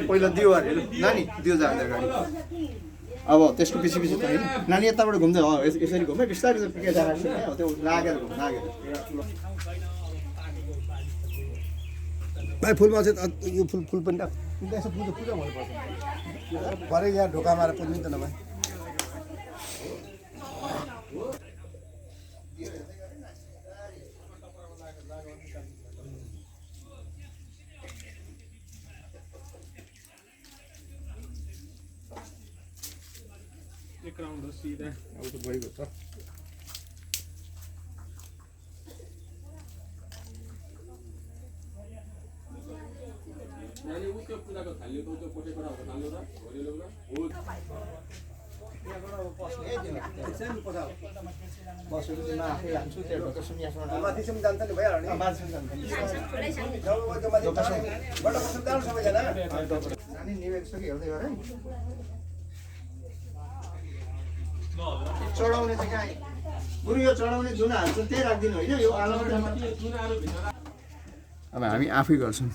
पहिला दियो अरे नानी दियो जाँदा गाडी अब त्यसको पछि पछि त होइन नानी यताबाट घुम्दै हो यसरी घुम्यो बिस्तारै त्यो लागेर घुम्न लागेर भाइ फुलमा चाहिँ यो फुल पनि यसो पूजा पूजा हुनुपर्छ भरे यहाँ ढोका मारेर पुज्नु त नभए एक राउन्ड हो सिधा अब त गएको छ नानी उसको पूजाको थाल्यो त उसको कोठेबाट थाल्यो र होरेलो र हो बसेपछि आफै हाल्छु त्यो ढोका सुनियासँग माथिसम्म जान्छ नि भइहाल्यो नि नानी निवेक छ कि हेर्दै गरे चढाउने चाहिँ कहाँ गुरु यो चढाउने जुन हाल्छ त्यही राखिदिनु होइन यो आलो जुन आरो भित्र अब हामी आफै गर्छौँ